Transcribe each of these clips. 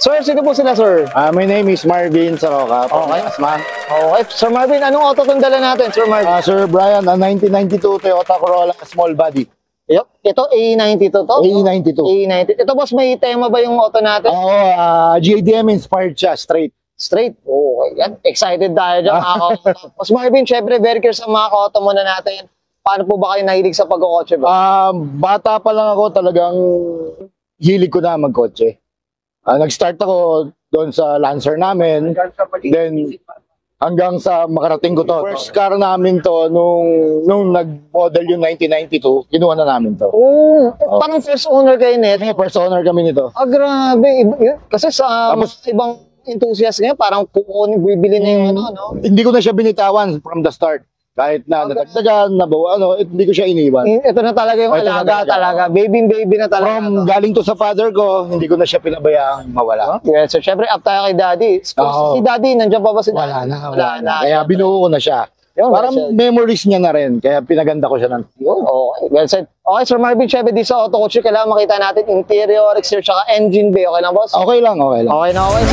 Sir, sino po sila, sir? My name is Marvin Saroca. Okay. Asma. Okay. Sir Marvin, anong auto itong dala natin, Sir Marvin? Sir Brian, 1992 Toyota Corolla small body. Yup. Ito, A92 to? A92. A90. Ito, boss, may tema ba yung auto natin? Oo, GADM inspired siya, straight. Straight. Okay. Yan. Excited tayo dyan, mga auto. Boss Marvin, syempre, very curious sa mga auto muna natin. Paano po ba kayo nahilig sa pagkakotse ba? Bata pa lang ako, talagang hilig ko na magkotse. Nag-start ako doon sa Lancer namin. Then, hanggang sa makarating ko to. First car namin to, nung nag-model yung 1992, kinuha na namin to. Oh, parang first owner kayo net. First owner kami nito. Grabe. Kasi sa ibang enthusiast ngayon, parang kukunin, bibili na yung no? Hindi ko na siya binitawan from the start. Kahit na natagdagan, nabawa, hindi ko siya iniwan. Ito na talaga yung alaga talaga. Baby na talaga. From galing to sa father ko, hindi ko na siya pinabayang mawala. Yeah, so syempre, up tayo kay Daddy. Si Daddy, nandiyan pa ba si Daddy? Wala na. Kaya binuo ko na siya. Parang memories niya na rin. Kaya pinaganda ko siya ng... Okay, well said. Okay, Sir Marvin, syempre di sa Auto Culture, kailangan makita natin interior, exterior, tsaka engine bay. Okay lang, boss? Okay lang, okay lang. Okay na, okay.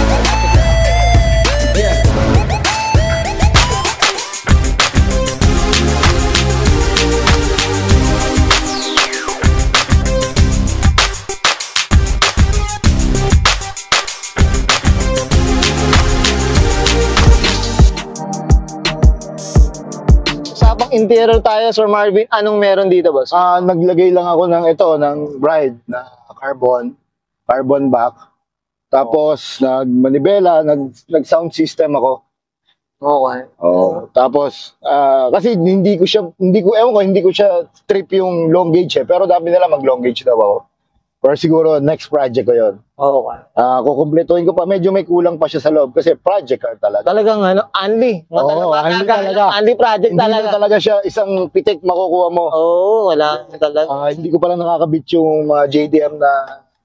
Interior tayo, Sir Marvin. Anong meron dito, boss? Naglagay lang ako ng Bride na carbon back. Tapos nagmanibela, nag-sound system ako. Okay. Tapos kasi hindi ko siya trip yung long gauge pero dapat nila mag long gauge daw ako. Pero siguro next project ko 'yon. Okay. Kukumpletuhin ko pa, medyo may kulang pa siya sa loob kasi project car talaga. Talagang only. Only talaga. Only project talaga. Hindi talaga siya isang pitik makukuha mo. Wala talaga. Hindi ko pa lang nakakabit yung JDM na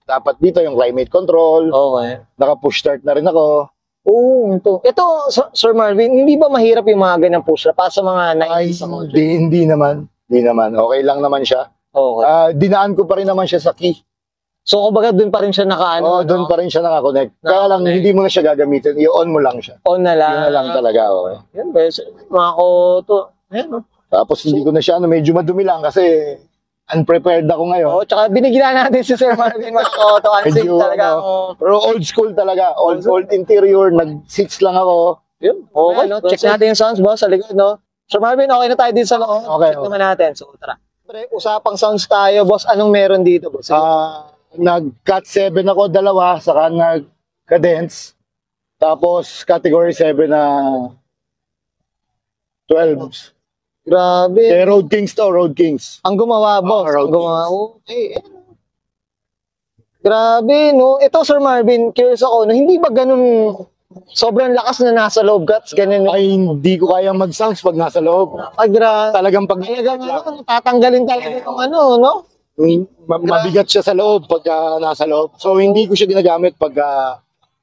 dapat dito yung climate control. Okay. Naka-push start na rin ako. Ito, Sir Marvin, hindi ba mahirap yung mga ganyan push start para sa mga 90s? Hindi naman. Okay lang naman siya. Okay. Dinaan ko pa rin naman siya sa key. So, kumbaga, doon pa rin siya doon pa rin siya naka-connect. Kaya lang, hindi mo na siya gagamitin. I-on mo lang siya. On na lang. Yun na lang talaga, okay. Yan, mga auto. Ayan, Tapos, hindi ko na siya, medyo madumi lang kasi unprepared ako ngayon. Tsaka binigyan natin si Sir Marvin, mga auto. Unsafe talaga. Pero old school talaga. Old interior. Nag-seats lang ako. Yun. Okay, check natin yung sounds, boss, sa likod, no? Sir Marvin, okay na tayo din sa loob. Okay. Check naman natin. So, tara. Usapang sounds tayo, boss. Anong meron dito, boss? Nag-cut 7 ako, dalawa, saka nag-cadence. Tapos, category 7 na 12. Grabe. Road Kings to, Road Kings. Ang gumawa, boss. Road Kings. Okay. Grabe, no? Ito, Sir Marvin, curious ako, no? Hindi ba ganun sobrang lakas na nasa loob guts? Ganun, no? Ay, hindi ko kayang mag-sounds pag nasa loob. Ay, Talagang pag... tatanggalin talaga yung no? Mabigat siya sa loob pag nasa loob. So, hindi ko siya ginagamit pag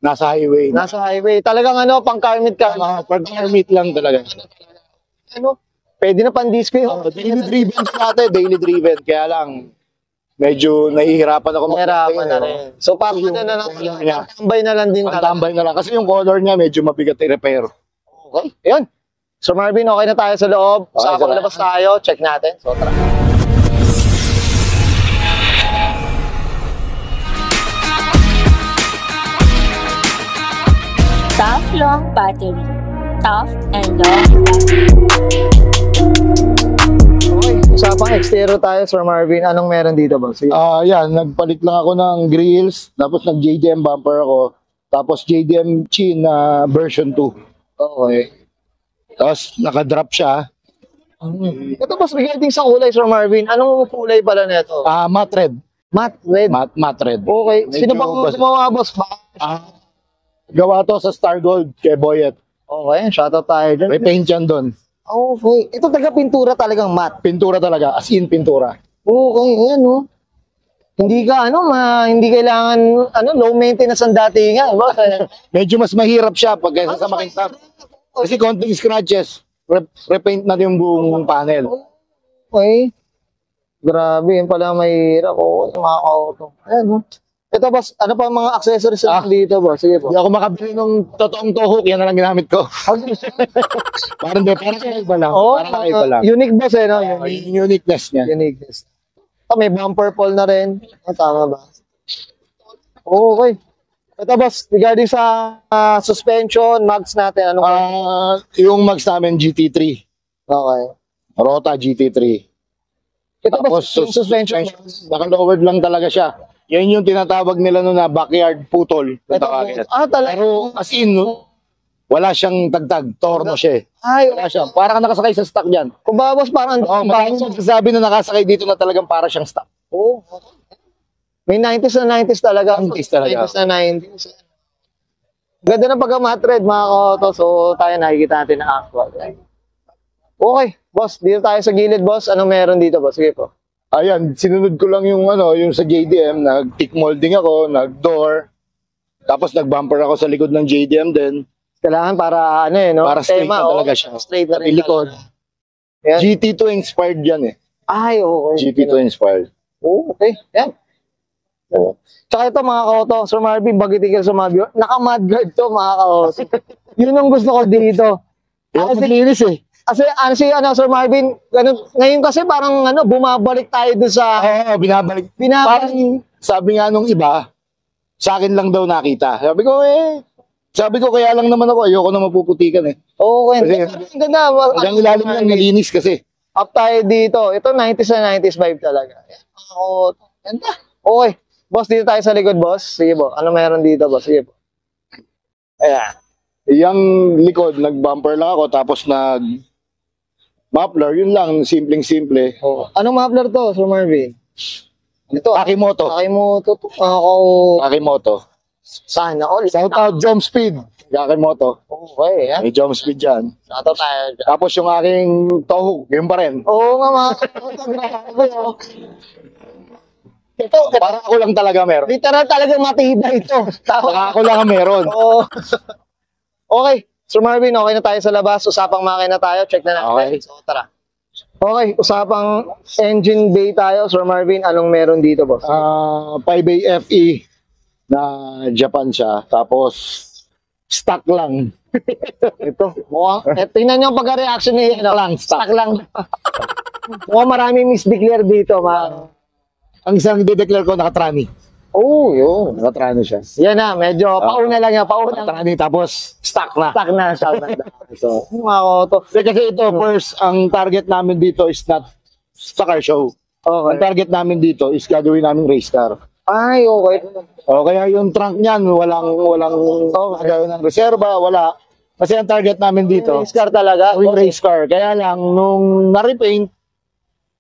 nasa highway. Nasa highway. Talagang pang car meet ka. Pag car meet lang talaga. Pwede na pan-disco yun. Daily driven natin, daily driven. Kaya lang, medyo nahihirapan ako. Nahihirapan na rin. So, tambay na lang din. Tambay na lang. Kasi yung color niya medyo mabigat i-repair. Okay. Yun. So, Marvin, okay na tayo sa loob. Sa paglabas tayo, check natin. So, tara. Tough long battery. Tough and long battery. Okay, usapang exterior tayo, Sir Marvin. Anong meron dito, boss? Yan, nagpalit lang ako ng grills, tapos nag-JDM bumper ako, tapos JDM chin na version 2. Okay. Tapos naka-drop siya. Ito, boss, regarding sa kulay, Sir Marvin, anong kulay pala nito? Matte red. Matte red? Matte red. Okay. Sino bang gumawa, boss? Gawa to sa Star Gold kay Boyet. Okay, shoutout tayo dyan. Repaint yan doon. Okay. Ito taga-pintura talagang matte. Pintura talaga, as in pintura. Okay, ayan, no? Hindi ka, hindi kailangan, low maintenance ang datingan. Medyo mas mahirap siya pag kaysa sa makintab. Kasi konting scratches, repaint na yung buong panel. Okay. Grabe, yun pala mahirap. Oo, mga auto. Ayan, no? Ito, Ito, boss, ano pa ang mga accessories na dito, boss? Sige po. Hindi ako makabili ng totoong Tohuk, yan na lang ginamit ko. Parang kakaiba lang. Oo, Parang kakaiba lang. unique, boss, eh, no? Yung uniqueness niya. Uniqueness. May bumper pole na rin. Tama ba? Okay. Ito, boss, regarding sa suspension, mags natin, anong Yung mags namin, GT3. okay. Rota GT3. Ito, Tapos, boss, yung suspension. naka-lowered lang talaga siya. Yan yung tinatawag nila na backyard putol. Ito, talaga. Pero as in, wala siyang tagtag. Torno siya eh. Ay, Wala siya. Para ka nakasakay sa stock dyan. kung ba, boss, parang Maraming magsasabi na nakasakay dito na talagang para siyang stock. Oo. May 90s na 90s talaga. 90s talaga. 90s na 90s. Ganda ng pagka-matred, mga koto. So, tayo nakikita natin na actual. Okay, boss. Dito tayo sa gilid, boss. Anong meron dito, boss? Sige po. Ayan, sinunod ko lang yung yung sa JDM, nag-tick molding ako, nag-door. Tapos nag-bumper ako sa likod ng JDM din. Kailangan para, no? Para straight na talaga siya. Straight na rin. Pati likod. Yan. GT2 inspired yan eh. Ay, oo. GT2 inspired. Oo, okay. Yan. Oo. Tsaka ito, mga kaoto, Sir Marvin, bagitigil sa mga viewer. Naka-mudguard to, mga kaoto. Yun ang gusto ko dito. Yung maglinis eh. Kasi, Sir Marvin, ngayon kasi parang, bumabalik tayo doon sa, Oo, binabalik. Parang sabi nga nung iba, sa akin lang daw nakita. Sabi ko kaya lang naman ako, ayoko na mapuputikan eh. Oo, Kasi- ang ganda. Hanggang ilalim lang nalinis kasi. Up tayo dito. Ito, 90s na 90s vibe talaga. Ako, ganda. Okay. Boss, dito tayo sa likod, boss. Sige po. Ano meron dito, boss? Sige po. Ayan. Yung likod, nag-bumper lang ako, tapos muffler, yun lang, simpleng-simple. Oh. Anong muffler to, Sir Marvin? Ito. Takimoto. Takimoto. Ako, Takimoto. sana all. Shout out, Jump Speed. Takimoto. Okay, yan. May Jump Speed dyan. Nato tayo dyan. Tapos yung aking Tohuk, yun pa rin. Oo nga, mga grabe, oh. Ito, Para ako lang talaga meron. literal talagang matibay ito. Saka ako lang ang meron. Oo. Okay. Sir Marvin, okay na tayo sa labas. Usapang makina tayo. Check na natin. Okay. So, tara. Okay. Usapang engine bay tayo. Sir Marvin, anong meron dito, boss? 5A FE na Japan siya. Tapos, stock lang. Ito. Mukhang, tingnan nyo ang pagka-reaction ni Stock lang. Stock lang. Mukhang maraming misdeclare dito, Ang isang i-declare ko, nakatrani. Oh, yun. Nakatrani siya. Yan na, medyo pauna lang yan. Pauna. Nakatrani, tapos stock na. Stock na. Stock na. So, Mga koto. kasi ito, first, ang target namin dito is not sa car show. Ang Okay. target namin dito is gagawin namin race car. Ay, okay. O, kaya yung trunk niyan, walang gagawin ng reserba, wala. Kasi ang target namin dito, Race car talaga. gawing race car. Kaya lang, nung na-repaint,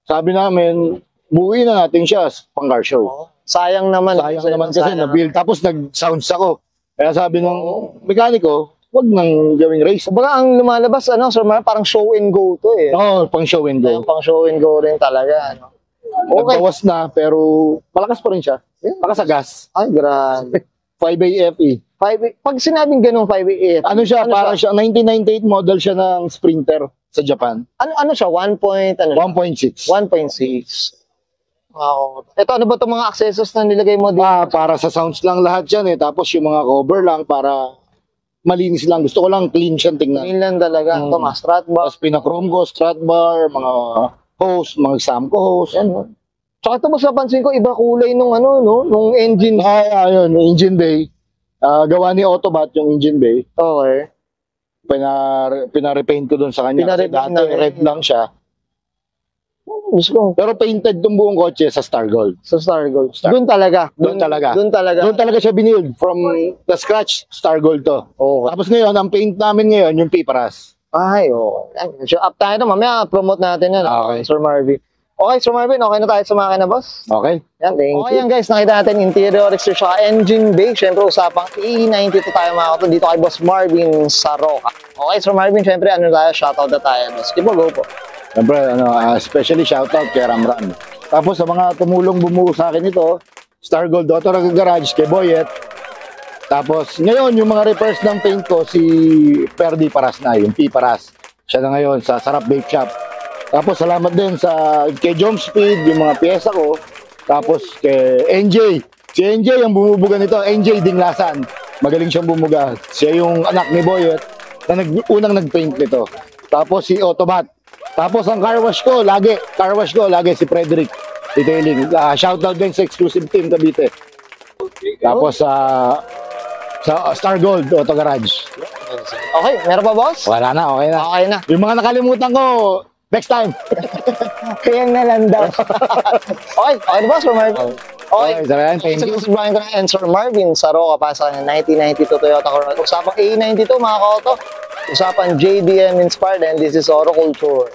sabi namin, buuin na natin siya pang car show. Sayang naman. Sayang naman kasi na-build. Tapos nag-sounds ako. Kaya sabi ng mekaniko, wag nang gawing race. Kumbaga ang lumalabas, Sir Mar, parang show and go to eh. Oo, pang show and go. Ayun, pang show and go rin talaga. Okay. Nagbawas na, pero malakas pa rin siya. Malakas sa gas. Ay, grabe. 5A FE. Pag sinabing ganun 5AF, Ano siya, para siya, 1998 model siya ng Sprinter sa Japan. ano siya? 1.6. 1.6. 1.6. Wow. Ito, ano ba itong mga accessories na nilagay mo dito? Para sa sounds lang lahat yan eh. Tapos yung mga cover lang para malinis lang. Gusto ko lang clean siya tingnan. Yun lang talaga. Ito, mga strut bar. Tapos pinachrome ko, strut bar, mga hose, mga Samco hose. Yan, no? Tsaka ito, mas napansin ko, iba kulay nung nung engine. Ayun, engine bay. Gawa ni Autobot yung engine bay. Okay. Pinarepaint ko dun sa kanya. Kasi Pinarepaint dati na rin. red lang siya. Gusto ko. Pero painted tong buong kotse sa Star Gold. Sa Star Gold. Doon talaga. Doon talaga. Doon talaga. Doon talaga siya binild. From the scratch, Star Gold to. Okay. Tapos ngayon, ang paint namin ngayon, yung Piparas. Ay, okay. So, up tayo na. Mamaya, promote natin yan. Okay. Sir Marvin. Okay, Sir Marvin, okay na tayo sa makina, boss? Okay? Yan, thank you. Okay yan, guys. Nakita natin interior, exterior, saka engine bay. Siyempre, usapang E92 tayo mga kapatid dito kay Boss Marvin Saroca. Okay, Sir Marvin, siyempre, tayo? Shoutout na tayo. Sige po, go po. Siyempre, especially shoutout kay Ramram. Tapos sa mga tumulong bumuo sa akin ito, Star Gold Auto Garage, kay Boyet. Tapos ngayon, yung mga repairs ng paint ko, si Perdi Paras na, yung P Paras. Siya na ngayon sa Sarap Bake Shop. Tapos salamat din kay Jump Speed, yung mga piyesa ko. Tapos kay NJ, Si NJ ang bumubuga nito, NJ Dinglasan. Magaling siyang bumuga. Siya yung anak ni Boyet na unang nag-paint nito. Tapos si Autobat. Tapos ang car wash ko lagi si Frederick Detailing. Shoutout din sa exclusive team Cavite. Tapos sa Star Gold Auto Garage. Okay, meron pa boss? Wala na, okay na. Okay na. Yung mga nakalimutan ko, next time. Kaya na lang daw. Okay, okay na boss, Sir Marvin. Okay. Okay, sabi yan, thank you. Sabihin ko na and Sir Marvin Saro, kapasa ng 1992 Toyota Corolla. Usapang A92 mga kauto. Usapan JDM inspired and this is Oro Culture.